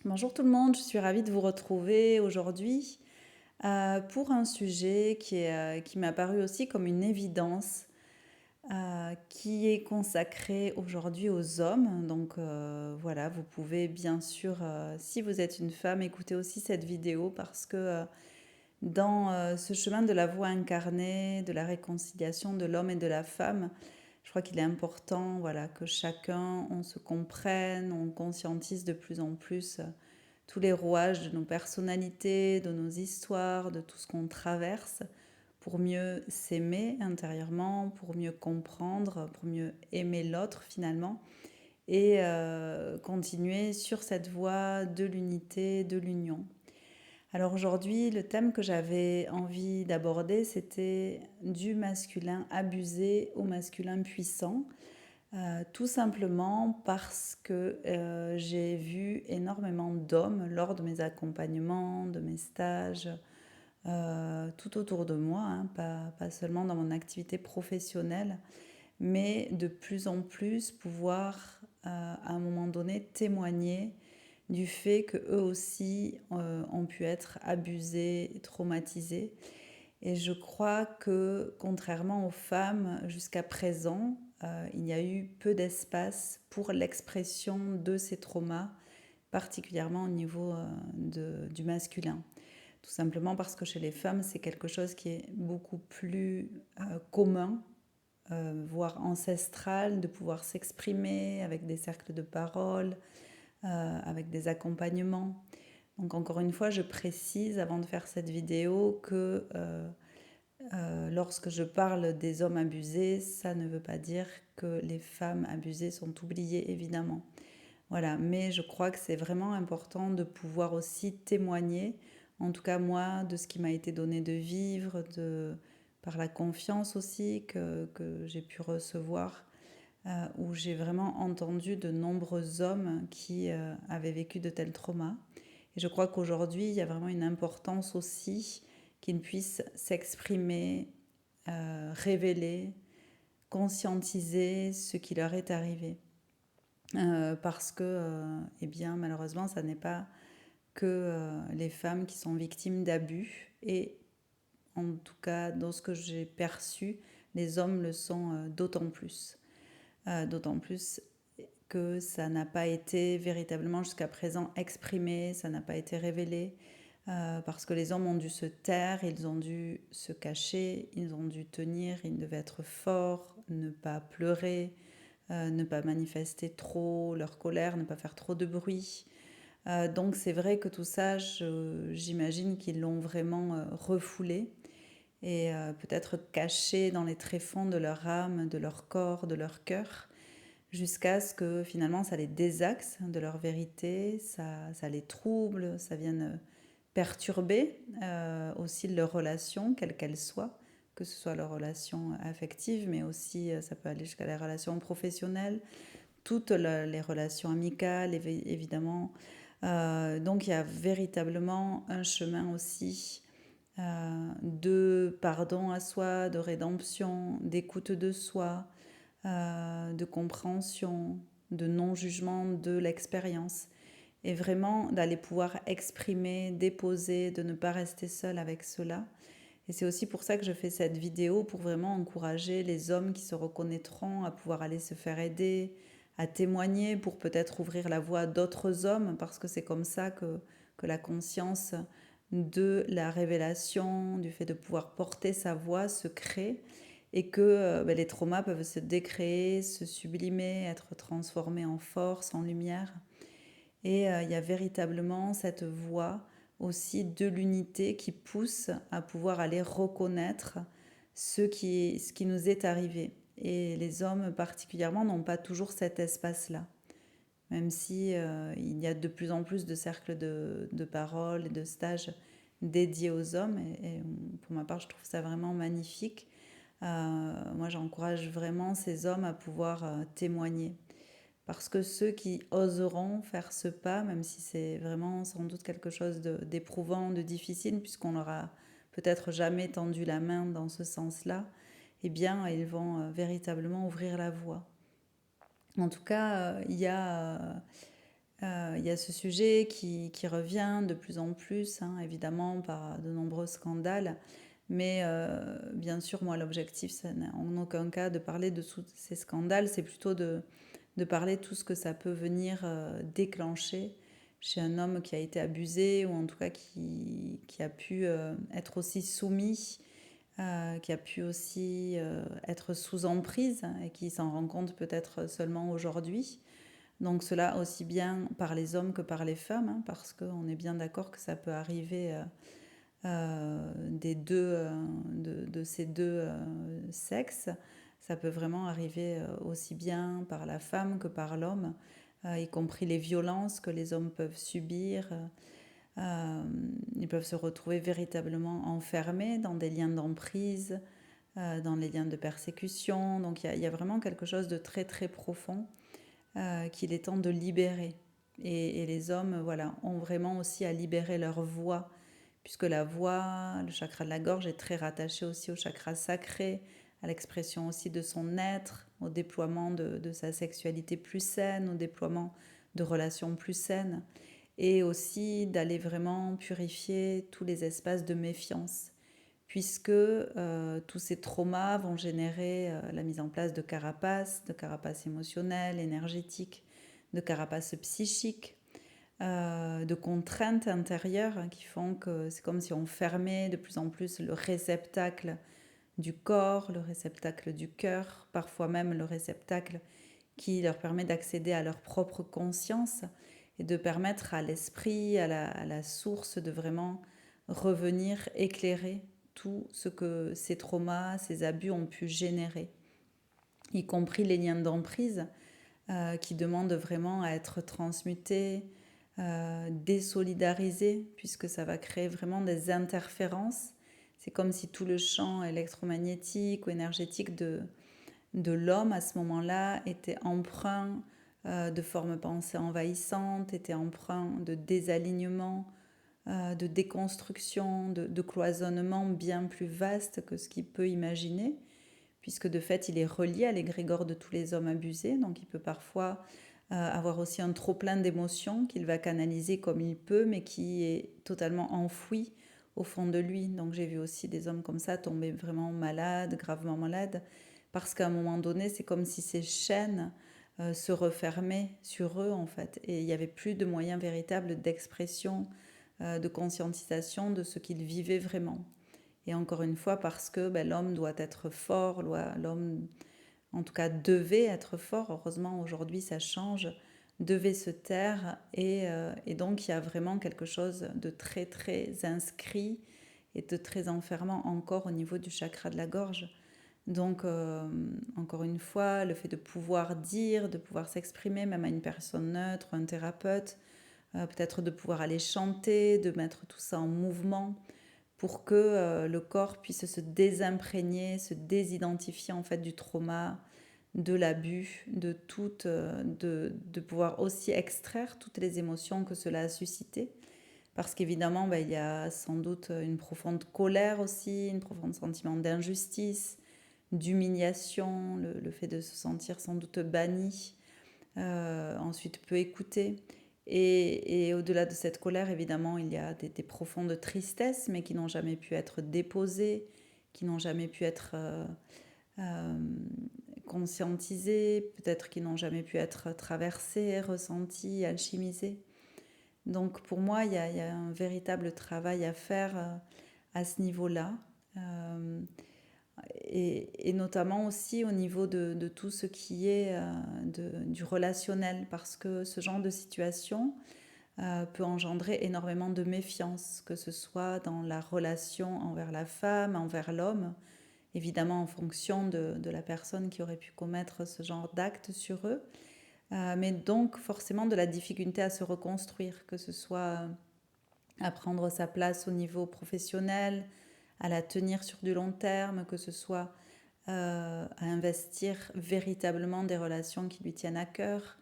Bonjour tout le monde, je suis ravie de vous retrouver aujourd'hui pour un sujet qui m'est apparu aussi comme une évidence, qui est consacré aujourd'hui aux hommes. Donc voilà, vous pouvez bien sûr, si vous êtes une femme, écouter aussi cette vidéo parce que dans ce chemin de la voie incarnée, de la réconciliation de l'homme et de la femme, je crois qu'il est important, voilà, que chacun, on se comprenne, on conscientise de plus en plus tous les rouages de nos personnalités, de nos histoires, de tout ce qu'on traverse, pour mieux s'aimer intérieurement, pour mieux comprendre, pour mieux aimer l'autre finalement, et continuer sur cette voie de l'unité, de l'union. Alors aujourd'hui, le thème que j'avais envie d'aborder, c'était du masculin abusé au masculin puissant. Tout simplement parce que j'ai vu énormément d'hommes lors de mes accompagnements, de mes stages, tout autour de moi, hein, pas seulement dans mon activité professionnelle, mais de plus en plus pouvoir à un moment donné témoigner du fait que eux aussi ont pu être abusés, traumatisés. Et je crois que contrairement aux femmes jusqu'à présent, il y a eu peu d'espace pour l'expression de ces traumas, particulièrement au niveau du masculin. Tout simplement parce que chez les femmes, c'est quelque chose qui est beaucoup plus commun, voire ancestral, de pouvoir s'exprimer avec des cercles de parole, avec des accompagnements. Donc encore une fois, je précise avant de faire cette vidéo que lorsque je parle des hommes abusés, ça ne veut pas dire que les femmes abusées sont oubliées, évidemment. Voilà, mais je crois que c'est vraiment important de pouvoir aussi témoigner, en tout cas moi, de ce qui m'a été donné de vivre, par la confiance aussi que j'ai pu recevoir, où j'ai vraiment entendu de nombreux hommes qui avaient vécu de tels traumas. Et je crois qu'aujourd'hui, il y a vraiment une importance aussi qu'ils puissent s'exprimer, révéler, conscientiser ce qui leur est arrivé. Parce que, eh bien, malheureusement, ça n'est pas que les femmes qui sont victimes d'abus. Et en tout cas, dans ce que j'ai perçu, les hommes le sont d'autant plus. D'autant plus que ça n'a pas été véritablement jusqu'à présent exprimé, ça n'a pas été révélé, parce que les hommes ont dû se taire, ils ont dû se cacher, ils ont dû tenir, ils devaient être forts, ne pas pleurer, ne pas manifester trop leur colère, ne pas faire trop de bruit. Donc c'est vrai que tout ça, j'imagine qu'ils l'ont vraiment refoulé et peut-être caché dans les tréfonds de leur âme, de leur corps, de leur cœur, jusqu'à ce que finalement ça les désaxe de leur vérité, ça les trouble, ça vienne perturber aussi leur relation, quelle qu'elle soit, que ce soit leur relation affective, mais aussi ça peut aller jusqu'à les relations professionnelles, toutes les relations amicales, évidemment. Donc il y a véritablement un chemin aussi de pardon à soi, de rédemption, d'écoute de soi, de compréhension, de non-jugement de l'expérience. Et vraiment d'aller pouvoir exprimer, déposer, de ne pas rester seul avec cela. Et c'est aussi pour ça que je fais cette vidéo, pour vraiment encourager les hommes qui se reconnaîtront à pouvoir aller se faire aider, à témoigner, pour peut-être ouvrir la voie à d'autres hommes, parce que c'est comme ça que la conscience de la révélation, du fait de pouvoir porter sa voix se crée, et que les traumas peuvent se décréer, se sublimer, être transformés en force, en lumière. Et il y a véritablement cette voie aussi de l'unité qui pousse à pouvoir aller reconnaître ce qui nous est arrivé. Et les hommes particulièrement n'ont pas toujours cet espace-là. Même si il y a de plus en plus de cercles de parole et de stages dédiés aux hommes. Et pour ma part, je trouve ça vraiment magnifique. Moi, j'encourage vraiment ces hommes à pouvoir témoigner. Parce que ceux qui oseront faire ce pas, même si c'est vraiment sans doute quelque chose d'éprouvant, de difficile, puisqu'on leur a peut-être jamais tendu la main dans ce sens-là, eh bien, ils vont véritablement ouvrir la voie. En tout cas, il y a il y a ce sujet qui revient de plus en plus, hein, évidemment par de nombreux scandales, mais bien sûr, moi, l'objectif, ça n'est en aucun cas de parler de tous ces scandales, c'est plutôt de parler de tout ce que ça peut venir déclencher chez un homme qui a été abusé ou en tout cas qui a pu être aussi soumis, qui a pu aussi être sous emprise et qui s'en rend compte peut-être seulement aujourd'hui. Donc cela aussi bien par les hommes que par les femmes, hein, parce qu'on est bien d'accord que ça peut arriver des deux, de ces deux sexes. Ça peut vraiment arriver aussi bien par la femme que par l'homme, y compris les violences que les hommes peuvent subir. Ils peuvent se retrouver véritablement enfermés dans des liens d'emprise, dans les liens de persécution. Donc il y a vraiment quelque chose de très très profond qu'il est temps de libérer. Et les hommes, voilà, ont vraiment aussi à libérer leur voix, puisque la voix, le chakra de la gorge est très rattaché aussi au chakra sacré, à l'expression aussi de son être, au déploiement de sa sexualité plus saine, au déploiement de relations plus saines, et aussi d'aller vraiment purifier tous les espaces de méfiance, puisque tous ces traumas vont générer la mise en place de carapaces émotionnelles, énergétiques, de carapaces psychiques, de contraintes intérieures qui font que c'est comme si on fermait de plus en plus le réceptacle du corps, le réceptacle du cœur, parfois même le réceptacle qui leur permet d'accéder à leur propre conscience et de permettre à l'esprit, à la source de vraiment revenir éclairer tout ce que ces traumas, ces abus ont pu générer, y compris les liens d'emprise qui demandent vraiment à être transmutés, désolidarisés, puisque ça va créer vraiment des interférences. C'est comme si tout le champ électromagnétique ou énergétique de l'homme à ce moment-là était empreint de formes pensées envahissantes, était empreint de désalignement, de déconstruction, de cloisonnement bien plus vaste que ce qu'il peut imaginer, puisque de fait il est relié à l'égrégore de tous les hommes abusés, donc il peut parfois avoir aussi un trop-plein d'émotions qu'il va canaliser comme il peut, mais qui est totalement enfoui au fond de lui. Donc j'ai vu aussi des hommes comme ça tomber vraiment malades, gravement malades, parce qu'à un moment donné, c'est comme si ces chaînes se refermaient sur eux en fait, et il n'y avait plus de moyens véritables d'expression, de conscientisation de ce qu'ils vivaient vraiment. Et encore une fois, parce que l'homme doit être fort, l'homme en tout cas devait être fort, heureusement aujourd'hui ça change, devait se taire, et donc il y a vraiment quelque chose de très très inscrit et de très enfermant encore au niveau du chakra de la gorge. Donc encore une fois, le fait de pouvoir dire, de pouvoir s'exprimer même à une personne neutre, un thérapeute, peut-être de pouvoir aller chanter, de mettre tout ça en mouvement, pour que le corps puisse se désimprégner, se désidentifier en fait du trauma, de l'abus, de pouvoir aussi extraire toutes les émotions que cela a suscité. Parce qu'évidemment, il y a sans doute une profonde colère aussi, une profonde sentiment d'injustice, d'humiliation, le fait de se sentir sans doute banni, ensuite peu écouté. Et au-delà de cette colère, évidemment, il y a des profondes tristesses, mais qui n'ont jamais pu être déposées, qui n'ont jamais pu être euh, conscientisées, peut-être qui n'ont jamais pu être traversées, ressenties, alchimisées. Donc pour moi, il y a un véritable travail à faire à ce niveau-là. Euh, et notamment aussi au niveau de tout ce qui est du relationnel, parce que ce genre de situation peut engendrer énormément de méfiance, que ce soit dans la relation envers la femme, envers l'homme, évidemment en fonction de la personne qui aurait pu commettre ce genre d'acte sur eux, mais donc forcément de la difficulté à se reconstruire, que ce soit à prendre sa place au niveau professionnel, à la tenir sur du long terme, que ce soit à investir véritablement des relations qui lui tiennent à cœur,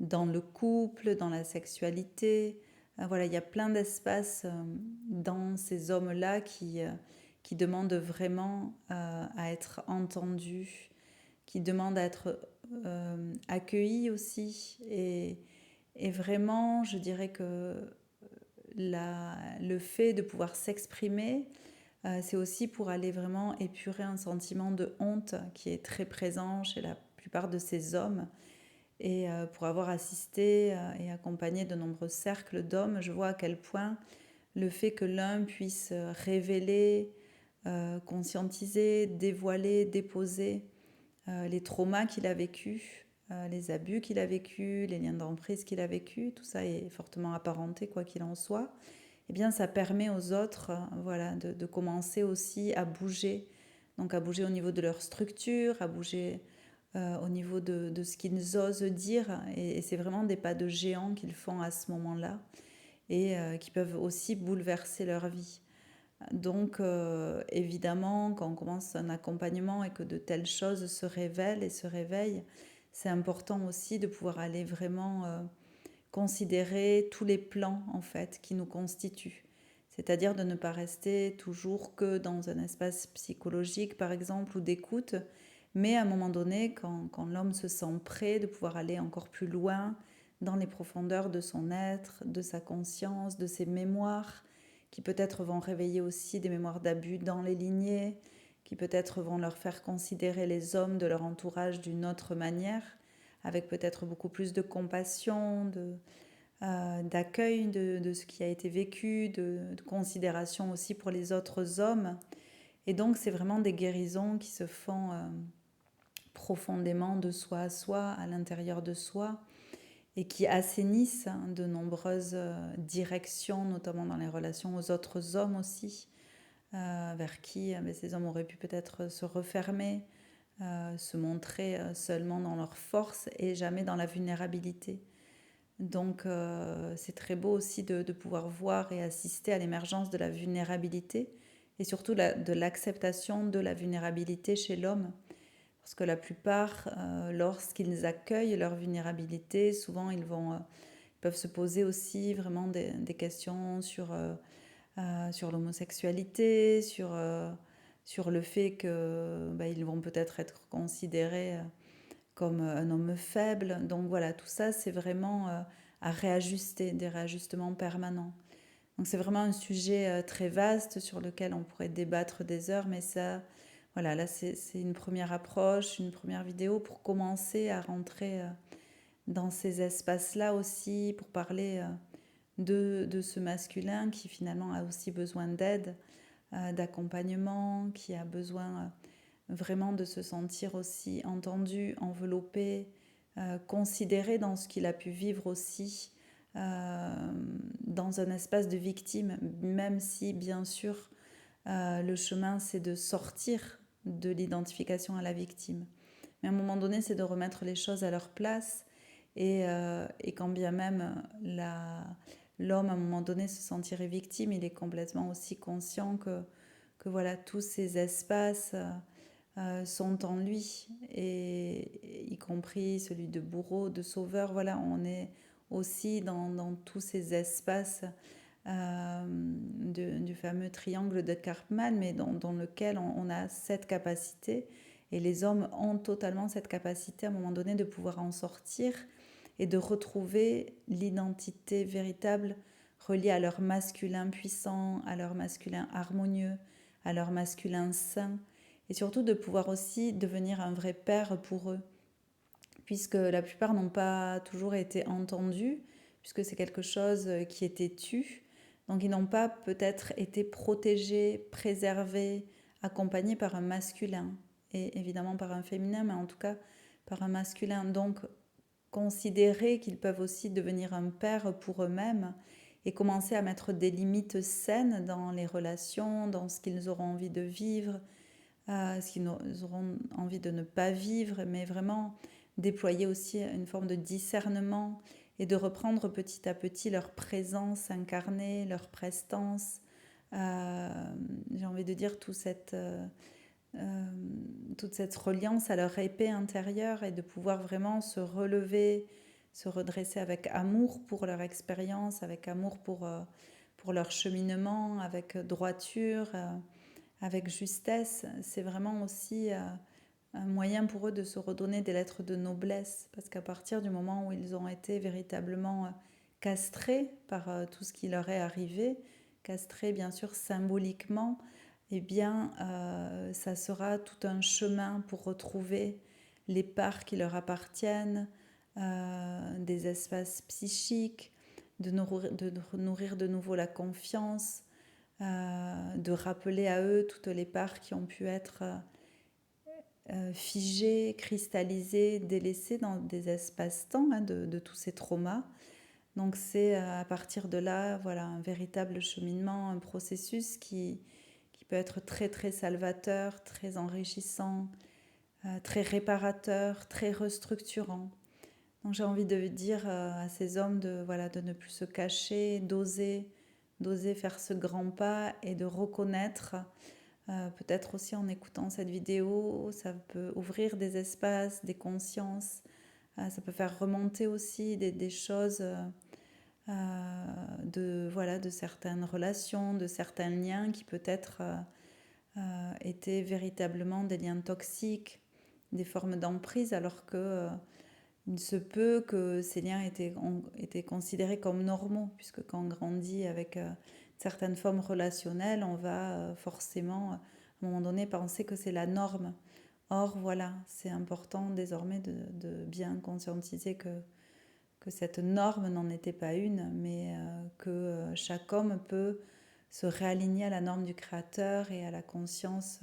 dans le couple, dans la sexualité. Voilà, il y a plein d'espaces dans ces hommes-là qui demandent vraiment à être entendus, qui demandent à être accueillis aussi, Et vraiment, je dirais que le fait de pouvoir s'exprimer, c'est aussi pour aller vraiment épurer un sentiment de honte qui est très présent chez la plupart de ces hommes. Et pour avoir assisté et accompagné de nombreux cercles d'hommes, je vois à quel point le fait que l'un puisse révéler, conscientiser, dévoiler, déposer les traumas qu'il a vécus, les abus qu'il a vécus, les liens d'emprise qu'il a vécus, tout ça est fortement apparenté quoi qu'il en soit, eh bien ça permet aux autres voilà, de commencer aussi à bouger, donc à bouger au niveau de leur structure, à bouger au niveau de ce qu'ils osent dire, et c'est vraiment des pas de géant qu'ils font à ce moment-là, et qui peuvent aussi bouleverser leur vie. Donc, évidemment, quand on commence un accompagnement et que de telles choses se révèlent et se réveillent, c'est important aussi de pouvoir aller vraiment considérer tous les plans, en fait, qui nous constituent. C'est-à-dire de ne pas rester toujours que dans un espace psychologique, par exemple, ou d'écoute, mais à un moment donné, quand l'homme se sent prêt, de pouvoir aller encore plus loin dans les profondeurs de son être, de sa conscience, de ses mémoires, qui peut-être vont réveiller aussi des mémoires d'abus dans les lignées, qui peut-être vont leur faire considérer les hommes de leur entourage d'une autre manière, avec peut-être beaucoup plus de compassion, d'accueil de ce qui a été vécu, de considération aussi pour les autres hommes. Et donc c'est vraiment des guérisons qui se font profondément de soi à soi, à l'intérieur de soi, et qui assainissent de nombreuses directions, notamment dans les relations aux autres hommes aussi, vers qui ces hommes auraient pu peut-être se refermer, se montrer seulement dans leur force et jamais dans la vulnérabilité. Donc c'est très beau aussi de pouvoir voir et assister à l'émergence de la vulnérabilité et surtout de l'acceptation de la vulnérabilité chez l'homme. Parce que la plupart, lorsqu'ils accueillent leur vulnérabilité, souvent ils peuvent se poser aussi vraiment des questions sur l'homosexualité, sur le fait qu'ils vont peut-être être considérés comme un homme faible. Donc voilà, tout ça, c'est vraiment à réajuster, des réajustements permanents. Donc c'est vraiment un sujet très vaste sur lequel on pourrait débattre des heures, mais ça, voilà, là c'est une première approche, une première vidéo pour commencer à rentrer dans ces espaces-là aussi, pour parler de ce masculin qui finalement a aussi besoin d'aide, d'accompagnement, qui a besoin vraiment de se sentir aussi entendu, enveloppé, considéré dans ce qu'il a pu vivre aussi, dans un espace de victime, même si bien sûr le chemin c'est de sortir de l'identification à la victime. Mais à un moment donné c'est de remettre les choses à leur place, et quand bien même l'homme à un moment donné se sentirait victime, il est complètement aussi conscient que voilà, tous ces espaces sont en lui, et y compris celui de bourreau, de sauveur. Voilà, on est aussi dans tous ces espaces du fameux triangle de Karpman, mais dans lequel on a cette capacité, et les hommes ont totalement cette capacité à un moment donné de pouvoir en sortir et de retrouver l'identité véritable reliée à leur masculin puissant, à leur masculin harmonieux, à leur masculin sain, et surtout de pouvoir aussi devenir un vrai père pour eux, puisque la plupart n'ont pas toujours été entendus, puisque c'est quelque chose qui était tu. Donc ils n'ont pas peut-être été protégés, préservés, accompagnés par un masculin, et évidemment par un féminin, mais en tout cas par un masculin. Donc considérer qu'ils peuvent aussi devenir un père pour eux-mêmes et commencer à mettre des limites saines dans les relations, dans ce qu'ils auront envie de vivre, ce qu'ils auront envie de ne pas vivre, mais vraiment déployer aussi une forme de discernement et de reprendre petit à petit leur présence incarnée, leur prestance. J'ai envie de dire toute cette reliance à leur épée intérieure, et de pouvoir vraiment se relever, se redresser avec amour pour leur expérience, avec amour pour leur cheminement, avec droiture, avec justesse. C'est vraiment aussi un moyen pour eux de se redonner des lettres de noblesse, parce qu'à partir du moment où ils ont été véritablement castrés par tout ce qui leur est arrivé, castrés bien sûr symboliquement, eh bien ça sera tout un chemin pour retrouver les parts qui leur appartiennent, des espaces psychiques, nourrir de nouveau la confiance, de rappeler à eux toutes les parts qui ont pu être figées, cristallisées, délaissées dans des espaces-temps de tous ces traumas. Donc c'est à partir de là, voilà, un véritable cheminement, un processus qui peut être très très salvateur, très enrichissant, très réparateur, très restructurant. Donc j'ai envie de dire à ces hommes voilà, de ne plus se cacher, d'oser faire ce grand pas et de reconnaître, peut-être aussi en écoutant cette vidéo, ça peut ouvrir des espaces, des consciences, ça peut faire remonter aussi des choses voilà, de certaines relations, de certains liens qui peut-être étaient véritablement des liens toxiques, des formes d'emprise, alors que il se peut que ces liens ont été considérés comme normaux, puisque quand on grandit avec certaines formes relationnelles, on va forcément, à un moment donné, penser que c'est la norme. Or, voilà, c'est important désormais de bien conscientiser que cette norme n'en était pas une, mais que chaque homme peut se réaligner à la norme du Créateur et à la conscience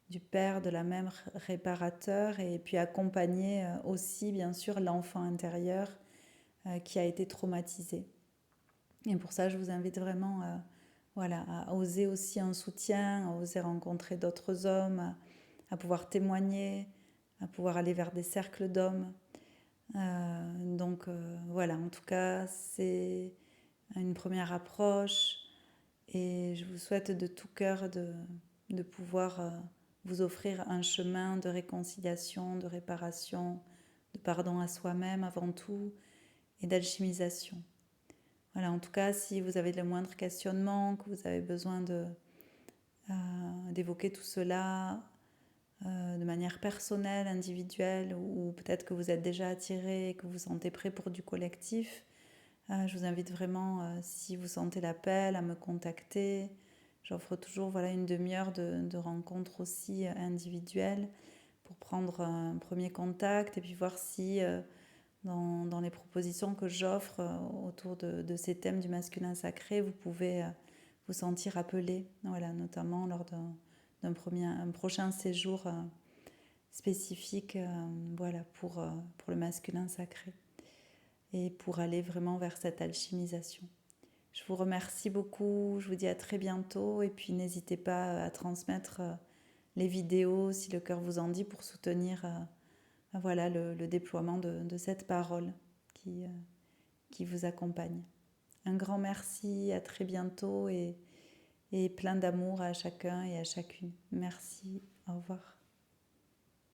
du Père, de la même réparateur, et puis accompagner aussi, bien sûr, l'enfant intérieur qui a été traumatisé. Et pour ça, je vous invite vraiment voilà, à oser aussi un soutien, à oser rencontrer d'autres hommes, à pouvoir témoigner, à pouvoir aller vers des cercles d'hommes. Donc voilà, en tout cas, c'est une première approche et je vous souhaite de tout cœur de pouvoir vous offrir un chemin de réconciliation, de réparation, de pardon à soi-même avant tout et d'alchimisation. Voilà, en tout cas, si vous avez le moindre questionnement, que vous avez besoin d'évoquer tout cela de manière personnelle, individuelle, ou peut-être que vous êtes déjà attiré et que vous vous sentez prêt pour du collectif, je vous invite vraiment, si vous sentez l'appel, à me contacter. J'offre toujours voilà, une demi-heure de rencontre aussi individuelle pour prendre un premier contact et puis voir si dans les propositions que j'offre autour de ces thèmes du masculin sacré, vous pouvez vous sentir appelé, voilà, notamment lors d'un prochain séjour spécifique voilà, pour le masculin sacré et pour aller vraiment vers cette alchimisation. Je vous remercie beaucoup, je vous dis à très bientôt et puis n'hésitez pas à transmettre les vidéos si le cœur vous en dit pour soutenir voilà, le déploiement de cette parole qui vous accompagne. Un grand merci, à très bientôt et plein d'amour à chacun et à chacune. Merci, au revoir.